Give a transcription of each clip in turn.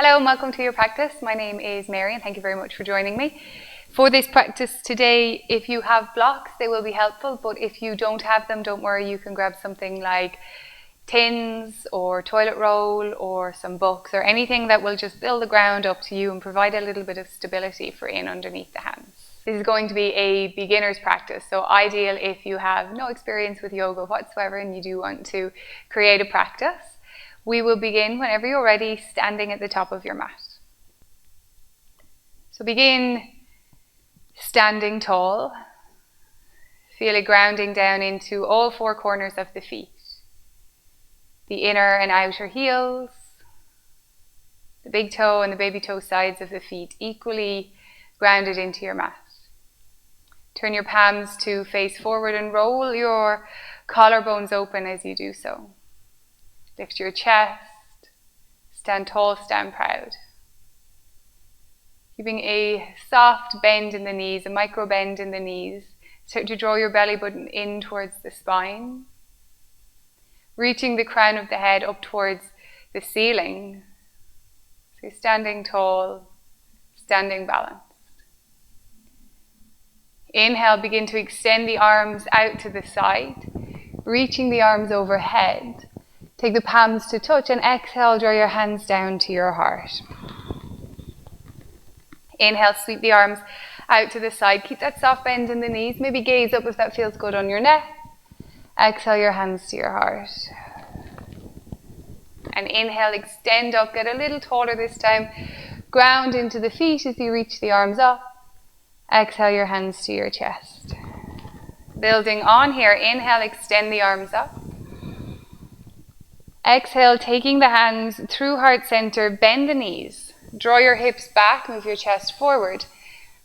Hello and welcome to your practice. My name is Mary and thank you very much for joining me. For this practice today, if you have blocks, they will be helpful, but if you don't have them, don't worry, you can grab something like tins or toilet roll or some books or anything that will just build the ground up to you and provide a little bit of stability for in underneath the hands. This is going to be a beginner's practice, so ideal if you have no experience with yoga whatsoever and you do want to create a practice. We will begin whenever you're ready, standing at the top of your mat. So begin standing tall. Feel it grounding down into all four corners of the feet. The inner and outer heels, the big toe and the baby toe sides of the feet equally grounded into your mat. Turn your palms to face forward and roll your collarbones open as you do so. Lift your chest, stand tall, stand proud. Keeping a soft bend in the knees, a micro bend in the knees. Start to draw your belly button in towards the spine. Reaching the crown of the head up towards the ceiling. So you're standing tall, standing balanced. Inhale, begin to extend the arms out to the side, reaching the arms overhead. Take the palms to touch and exhale, draw your hands down to your heart. Inhale, sweep the arms out to the side. Keep that soft bend in the knees. Maybe gaze up if that feels good on your neck. Exhale your hands to your heart. And inhale, extend up, get a little taller this time. Ground into the feet as you reach the arms up. Exhale your hands to your chest. Building on here, inhale, extend the arms up. Exhale, taking the hands through heart center, bend the knees. Draw your hips back, move your chest forward.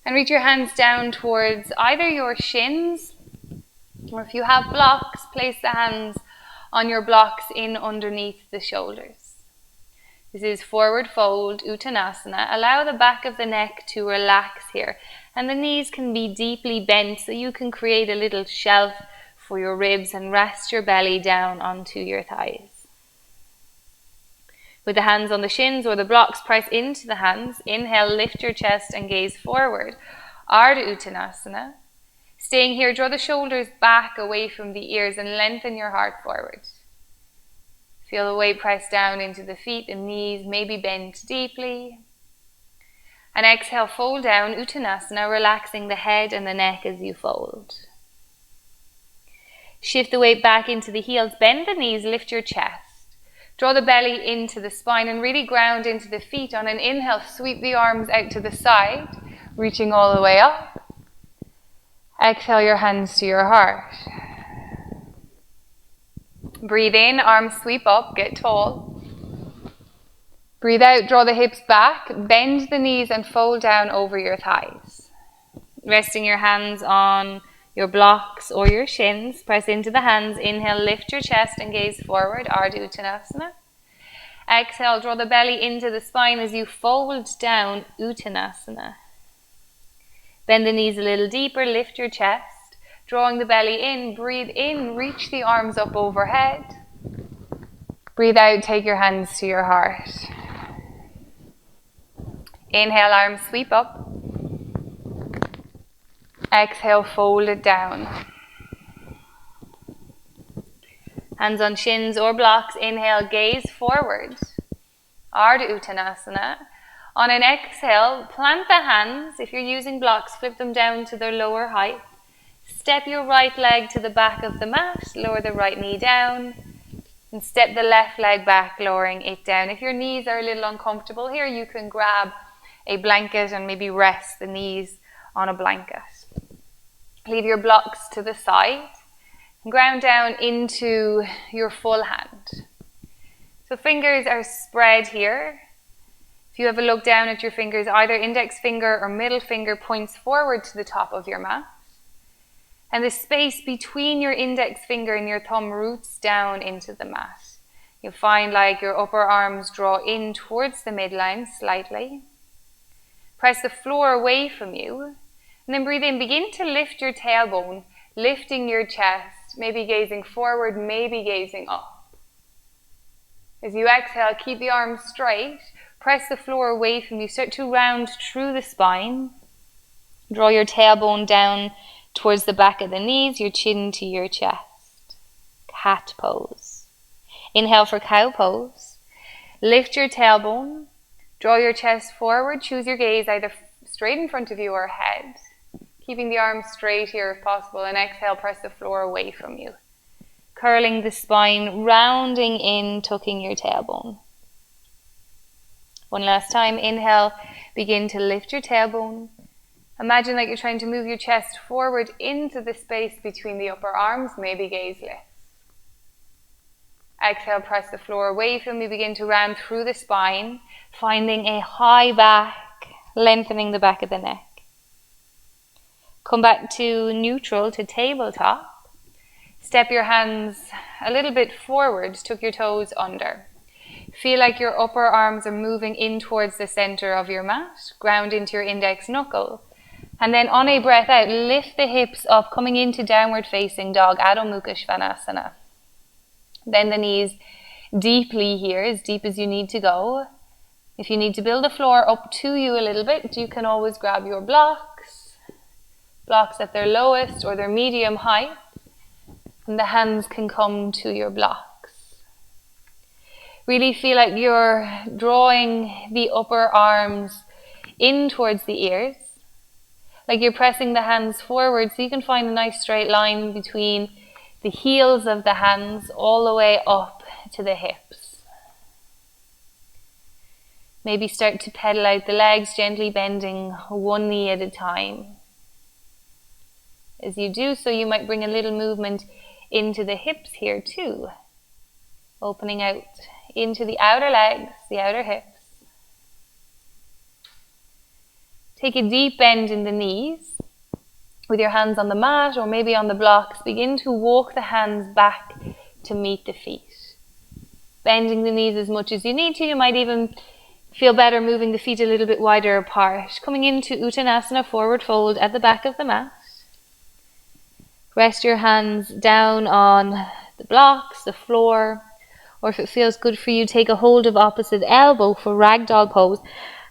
And reach your hands down towards either your shins, or if you have blocks, place the hands on your blocks in underneath the shoulders. This is forward fold, Uttanasana. Allow the back of the neck to relax here. And the knees can be deeply bent so you can create a little shelf for your ribs and rest your belly down onto your thighs. With the hands on the shins or the blocks, press into the hands. Inhale, lift your chest and gaze forward. Ardha Uttanasana. Staying here, draw the shoulders back away from the ears and lengthen your heart forward. Feel the weight press down into the feet and knees, maybe bent deeply. And exhale, fold down, Uttanasana, relaxing the head and the neck as you fold. Shift the weight back into the heels, bend the knees, lift your chest. Draw the belly into the spine and really ground into the feet. On an inhale, sweep the arms out to the side, reaching all the way up. Exhale your hands to your heart. Breathe in, arms sweep up, get tall. Breathe out, draw the hips back, bend the knees and fold down over your thighs. Resting your hands on your blocks or your shins, press into the hands. Inhale, lift your chest and gaze forward, Ardha Uttanasana. Exhale, draw the belly into the spine as you fold down, Uttanasana. Bend the knees a little deeper, lift your chest, drawing the belly in, breathe in, reach the arms up overhead. Breathe out, take your hands to your heart. Inhale, arms sweep up. Exhale, fold it down. Hands on shins or blocks. Inhale, gaze forward. Ardha Uttanasana. On an exhale, plant the hands. If you're using blocks, flip them down to their lower height. Step your right leg to the back of the mat. Lower the right knee down. And step the left leg back, lowering it down. If your knees are a little uncomfortable here, you can grab a blanket and maybe rest the knees on a blanket. Leave your blocks to the side and ground down into your full hand. So fingers are spread here. If you have a look down at your fingers, either index finger or middle finger points forward to the top of your mat. And the space between your index finger and your thumb roots down into the mat. You'll find like your upper arms draw in towards the midline slightly. Press the floor away from you. And then breathe in, begin to lift your tailbone, lifting your chest, maybe gazing forward, maybe gazing up. As you exhale, keep the arms straight. Press the floor away from you. Start to round through the spine. Draw your tailbone down towards the back of the knees, your chin to your chest. Cat pose. Inhale for cow pose. Lift your tailbone. Draw your chest forward. Choose your gaze either straight in front of you or ahead. Keeping the arms straight here if possible. And exhale, press the floor away from you. Curling the spine, rounding in, tucking your tailbone. One last time. Inhale, begin to lift your tailbone. Imagine like you're trying to move your chest forward into the space between the upper arms, maybe gaze lifts. Exhale, press the floor away from you. Begin to round through the spine, finding a high back, lengthening the back of the neck. Come back to neutral, to tabletop. Step your hands a little bit forward, tuck your toes under. Feel like your upper arms are moving in towards the center of your mat. Ground into your index knuckle. And then on a breath out, lift the hips up, coming into downward facing dog, Adho Mukha Svanasana. Bend the knees deeply here, as deep as you need to go. If you need to build the floor up to you a little bit, you can always grab your blocks at their lowest or their medium height, and the hands can come to your blocks. Really feel like you're drawing the upper arms in towards the ears, like you're pressing the hands forward so you can find a nice straight line between the heels of the hands all the way up to the hips. Maybe start to pedal out the legs, gently bending one knee at a time. As you do so, you might bring a little movement into the hips here too. Opening out into the outer legs, the outer hips. Take a deep bend in the knees. With your hands on the mat or maybe on the blocks, begin to walk the hands back to meet the feet. Bending the knees as much as you need to. You might even feel better moving the feet a little bit wider apart. Coming into Uttanasana, forward fold at the back of the mat. Rest your hands down on the blocks, the floor, or if it feels good for you, take a hold of opposite elbow for ragdoll pose.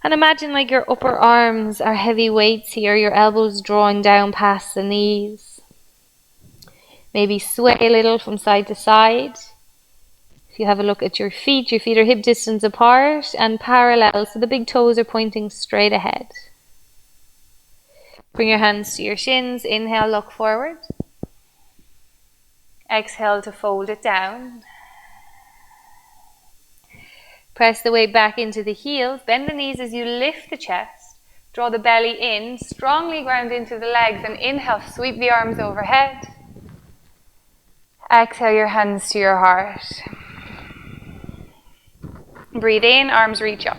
And imagine like your upper arms are heavy weights here, your elbows drawing down past the knees. Maybe sway a little from side to side. If you have a look at your feet are hip distance apart and parallel, so the big toes are pointing straight ahead. Bring your hands to your shins. Inhale, look forward. Exhale to fold it down. Press the weight back into the heels. Bend the knees as you lift the chest. Draw the belly in. Strongly ground into the legs. And inhale, sweep the arms overhead. Exhale your hands to your heart. Breathe in, arms reach up.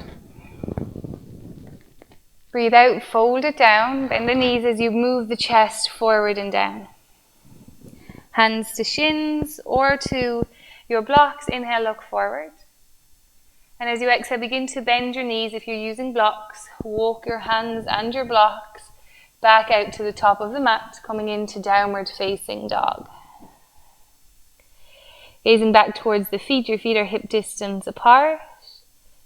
Breathe out, fold it down. Bend the knees as you move the chest forward and down. Hands to shins or to your blocks. Inhale, look forward. And as you exhale, begin to bend your knees. If you're using blocks, walk your hands and your blocks back out to the top of the mat, coming into downward facing dog. Gazing back towards the feet, your feet are hip distance apart,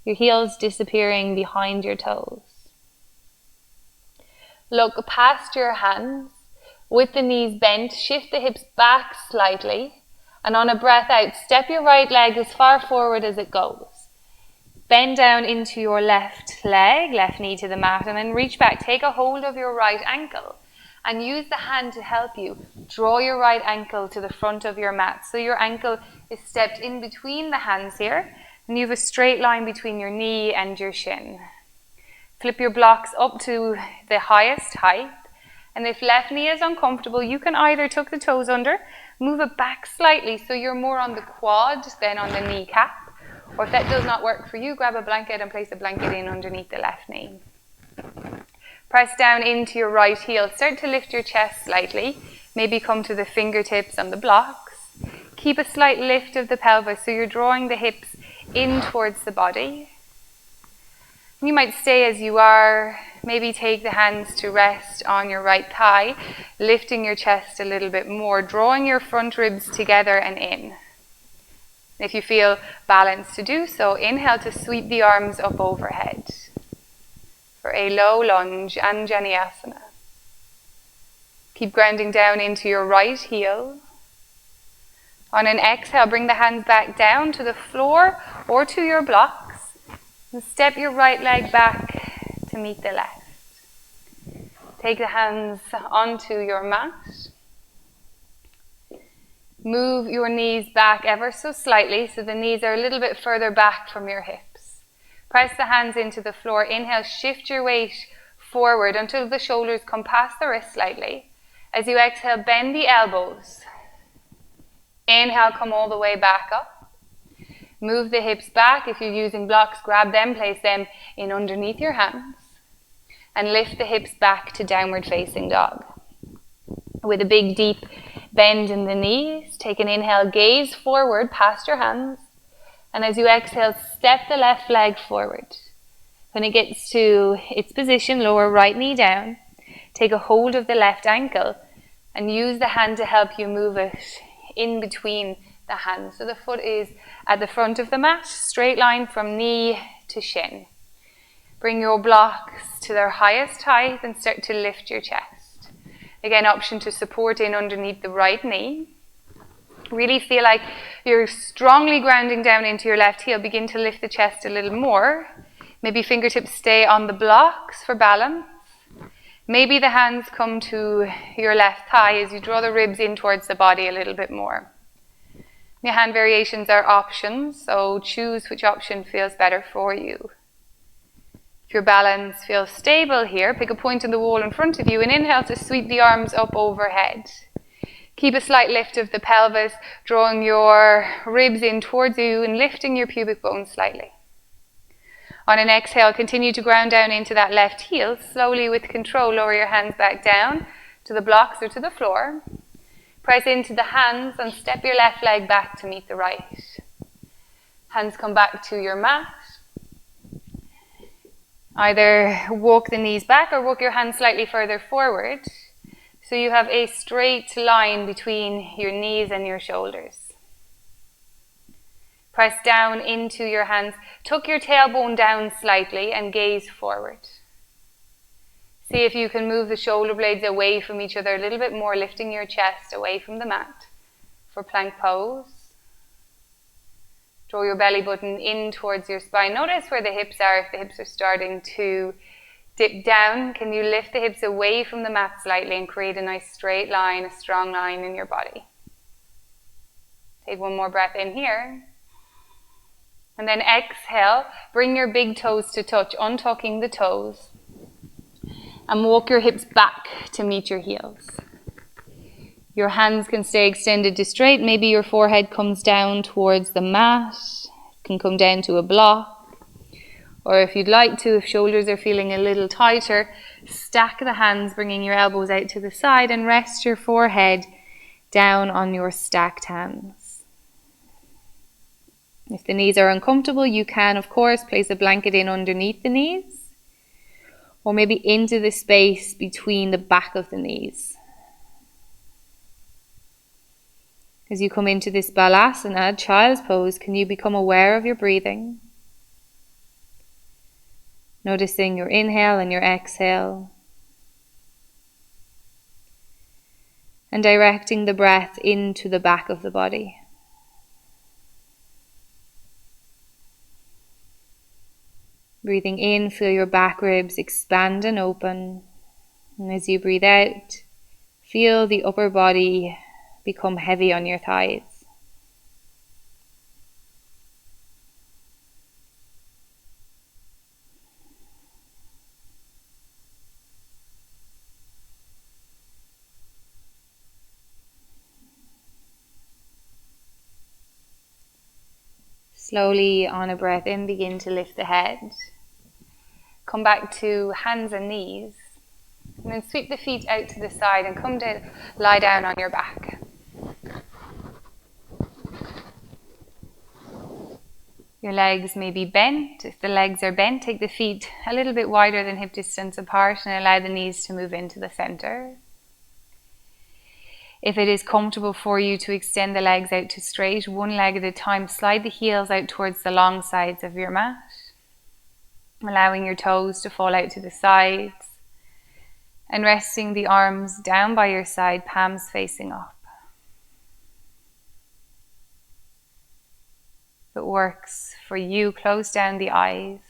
your heels disappearing behind your toes. Look past your hands, with the knees bent, shift the hips back slightly, and on a breath out, step your right leg as far forward as it goes. Bend down into your left leg, left knee to the mat, and then reach back. Take a hold of your right ankle and use the hand to help you. Draw your right ankle to the front of your mat. So your ankle is stepped in between the hands here, and you have a straight line between your knee and your shin. Flip your blocks up to the highest height. And if left knee is uncomfortable, you can either tuck the toes under, move it back slightly so you're more on the quad than on the kneecap. Or if that does not work for you, grab a blanket and place a blanket in underneath the left knee. Press down into your right heel. Start to lift your chest slightly. Maybe come to the fingertips on the blocks. Keep a slight lift of the pelvis so you're drawing the hips in towards the body. You might stay as you are. Maybe take the hands to rest on your right thigh, lifting your chest a little bit more, drawing your front ribs together and in. If you feel balanced to do so, inhale to sweep the arms up overhead for a low lunge, Anjaneyasana. Keep grounding down into your right heel. On an exhale, bring the hands back down to the floor or to your blocks. And step your right leg back to meet the left. Take the hands onto your mat. Move your knees back ever so slightly so the knees are a little bit further back from your hips. Press the hands into the floor. Inhale, shift your weight forward until the shoulders come past the wrist slightly. As you exhale, bend the elbows. Inhale, come all the way back up. Move the hips back. If you're using blocks, grab them, place them in underneath your hands. And lift the hips back to downward facing dog. With a big deep bend in the knees, take an inhale, gaze forward past your hands. And as you exhale, step the left leg forward. When it gets to its position, lower right knee down. Take a hold of the left ankle and use the hand to help you move it in between the hands. So the foot is at the front of the mat, straight line from knee to shin. Bring your blocks to their highest height and start to lift your chest. Again, option to support in underneath the right knee. Really feel like you're strongly grounding down into your left heel. Begin to lift the chest a little more. Maybe fingertips stay on the blocks for balance. Maybe the hands come to your left thigh as you draw the ribs in towards the body a little bit more. Your hand variations are options, so choose which option feels better for you. If your balance feels stable here, pick a point on the wall in front of you and inhale to sweep the arms up overhead. Keep a slight lift of the pelvis, drawing your ribs in towards you and lifting your pubic bone slightly. On an exhale, continue to ground down into that left heel. Slowly, with control, lower your hands back down to the blocks or to the floor. Press into the hands and step your left leg back to meet the right. Hands come back to your mat. Either walk the knees back or walk your hands slightly further forward so you have a straight line between your knees and your shoulders. Press down into your hands. Tuck your tailbone down slightly and gaze forward. See if you can move the shoulder blades away from each other a little bit more, lifting your chest away from the mat for plank pose. Draw your belly button in towards your spine. Notice where the hips are. If the hips are starting to dip down, can you lift the hips away from the mat slightly and create a nice straight line, a strong line in your body. Take one more breath in here. And then exhale, bring your big toes to touch, untucking the toes. And walk your hips back to meet your heels. Your hands can stay extended to straight. Maybe your forehead comes down towards the mat. It can come down to a block. Or if you'd like to, if shoulders are feeling a little tighter, stack the hands, bringing your elbows out to the side and rest your forehead down on your stacked hands. If the knees are uncomfortable, you can, of course, place a blanket in underneath the knees or maybe into the space between the back of the knees. As you come into this balasana, child's pose, can you become aware of your breathing? Noticing your inhale and your exhale. And directing the breath into the back of the body. Breathing in, feel your back ribs expand and open. And as you breathe out, feel the upper body become heavy on your thighs. Slowly, on a breath in, begin to lift the head. Come back to hands and knees. And then sweep the feet out to the side and come to lie down on your back. Your legs may be bent. If the legs are bent, take the feet a little bit wider than hip distance apart and allow the knees to move into the center. If it is comfortable for you to extend the legs out to straight, one leg at a time, slide the heels out towards the long sides of your mat, allowing your toes to fall out to the sides and resting the arms down by your side, palms facing up. If it works for you, close down the eyes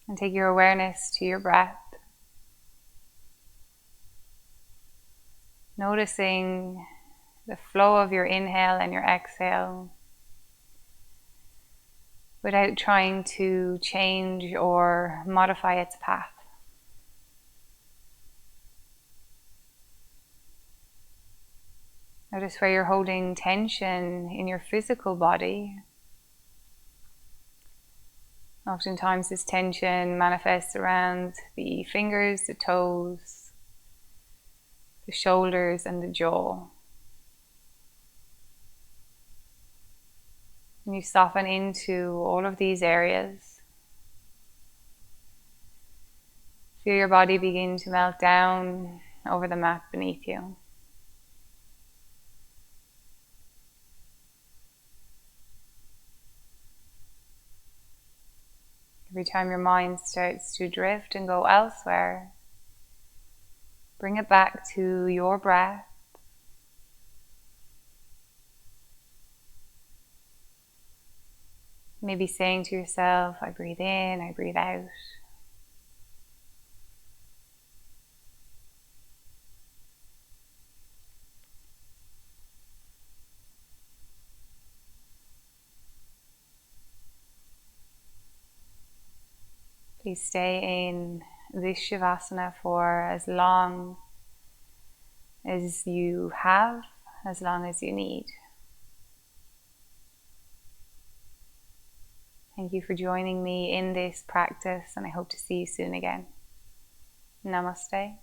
and take your awareness to your breath. Noticing the flow of your inhale and your exhale without trying to change or modify its path. Notice where you're holding tension in your physical body. Oftentimes this tension manifests around the fingers, the toes, the shoulders and the jaw. And you soften into all of these areas. Feel your body begin to melt down over the mat beneath you. Every time your mind starts to drift and go elsewhere, bring it back to your breath. Maybe saying to yourself, I breathe in, I breathe out. Please stay in this Shavasana for as long as you have, as long as you need. Thank you for joining me in this practice, and I hope to see you soon again. Namaste.